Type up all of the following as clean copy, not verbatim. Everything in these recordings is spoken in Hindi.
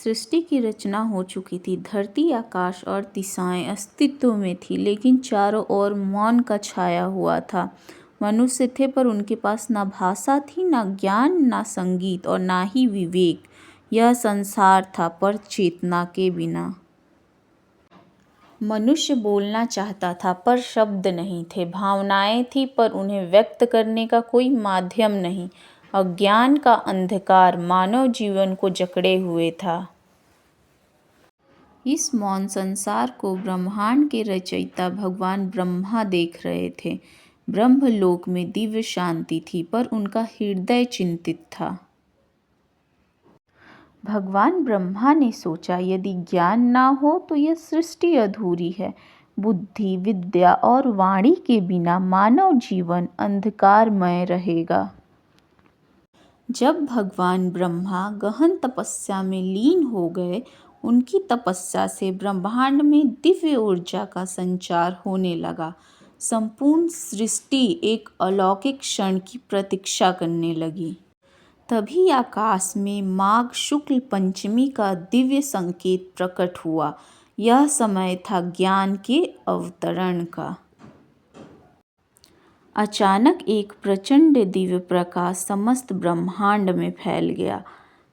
सृष्टि की रचना हो चुकी थी। धरती, आकाश और दिशाएं अस्तित्व में थी, लेकिन चारों ओर मौन का छाया हुआ था। मनुष्य थे, पर उनके पास ना भाषा थी, ना ज्ञान, ना संगीत और ना ही विवेक। यह संसार था, पर चेतना के बिना। मनुष्य बोलना चाहता था, पर शब्द नहीं थे। भावनाएं थी, पर उन्हें व्यक्त करने का कोई माध्यम नहीं। अज्ञान का अंधकार मानव जीवन को जकड़े हुए था। इस मौन संसार को ब्रह्मांड के रचयिता भगवान ब्रह्मा देख रहे थे। ब्रह्मलोक में दिव्य शांति थी, पर उनका हृदय चिंतित था। भगवान ब्रह्मा ने सोचा, यदि ज्ञान ना हो तो यह सृष्टि अधूरी है। बुद्धि, विद्या और वाणी के बिना मानव जीवन अंधकारमय रहेगा। जब भगवान ब्रह्मा गहन तपस्या में लीन हो गए, उनकी तपस्या से ब्रह्मांड में दिव्य ऊर्जा का संचार होने लगा। संपूर्ण सृष्टि एक अलौकिक क्षण की प्रतीक्षा करने लगी। तभी आकाश में माघ शुक्ल पंचमी का दिव्य संकेत प्रकट हुआ। यह समय था ज्ञान के अवतरण का। अचानक एक प्रचंड दिव्य प्रकाश समस्त ब्रह्मांड में फैल गया।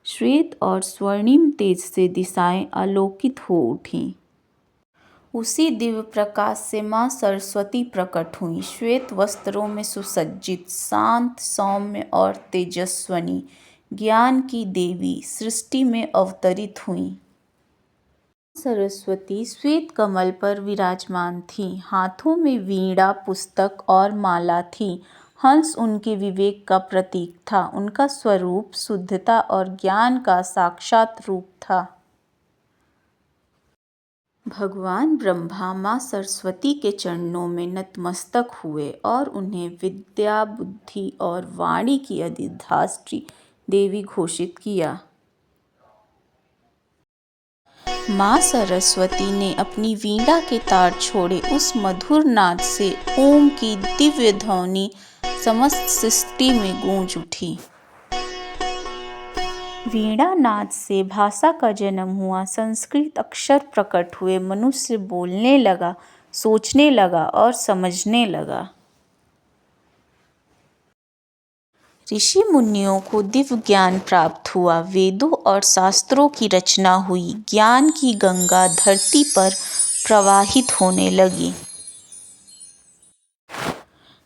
श्वेत और स्वर्णिम तेज से दिशाएं आलोकित हो उठीं। उसी दिव्य प्रकाश से माँ सरस्वती प्रकट हुई, श्वेत वस्त्रों में सुसज्जित, शांत, सौम्य और तेजस्विनी। ज्ञान की देवी सृष्टि में अवतरित हुई। सरस्वती श्वेत कमल पर विराजमान थी। हाथों में वीणा, पुस्तक और माला थी। हंस उनके विवेक का प्रतीक था। उनका स्वरूप शुद्धता और ज्ञान का साक्षात रूप था। भगवान ब्रह्मा माँ सरस्वती के चरणों में नतमस्तक हुए और उन्हें विद्या, बुद्धि और वाणी की अधिष्ठात्री देवी घोषित किया। माँ सरस्वती ने अपनी वीणा के तार छोड़े। उस मधुर नाद से ओम की दिव्य ध्वनि समस्त सृष्टि में गूंज उठी। वीणा नाद से भाषा का जन्म हुआ। संस्कृत अक्षर प्रकट हुए। मनुष्य बोलने लगा, सोचने लगा और समझने लगा। ऋषि मुनियों को दिव्य ज्ञान प्राप्त हुआ। वेदों और शास्त्रों की रचना हुई। ज्ञान की गंगा धरती पर प्रवाहित होने लगी।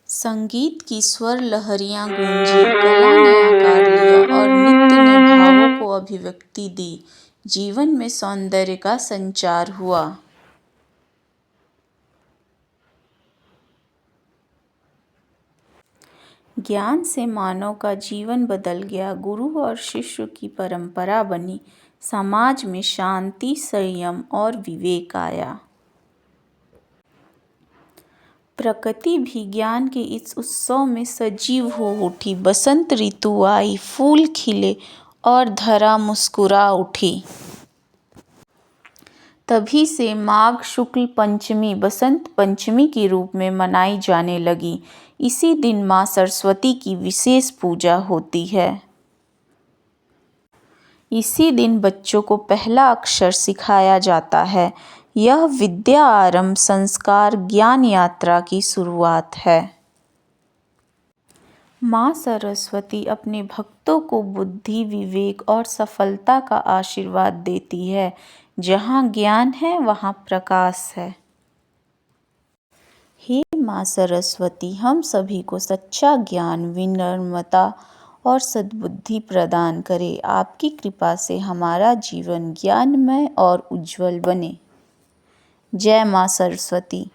संगीत की स्वर लहरियां गूंजी, कला ने आकार लिया और नृत्य ने भावों को अभिव्यक्ति दी। जीवन में सौंदर्य का संचार हुआ। ज्ञान से मानव का जीवन बदल गया। गुरु और शिष्य की परंपरा बनी। समाज में शांति, संयम और विवेक आया। प्रकृति भी ज्ञान के इस उत्सव में सजीव हो उठी। बसंत ऋतु आई, फूल खिले और धरा मुस्कुरा उठी। तभी से माघ शुक्ल पंचमी बसंत पंचमी के रूप में मनाई जाने लगी। इसी दिन माँ सरस्वती की विशेष पूजा होती है। इसी दिन बच्चों को पहला अक्षर सिखाया जाता है। यह विद्या आरंभ, संस्कार, ज्ञान यात्रा की शुरुआत है। माँ सरस्वती अपने भक्तों को बुद्धि, विवेक और सफलता का आशीर्वाद देती है। जहाँ ज्ञान है, वहाँ प्रकाश है। हे माँ सरस्वती, हम सभी को सच्चा ज्ञान, विनम्रता और सद्बुद्धि प्रदान करें। आपकी कृपा से हमारा जीवन ज्ञानमय और उज्जवल बने। जय माँ सरस्वती।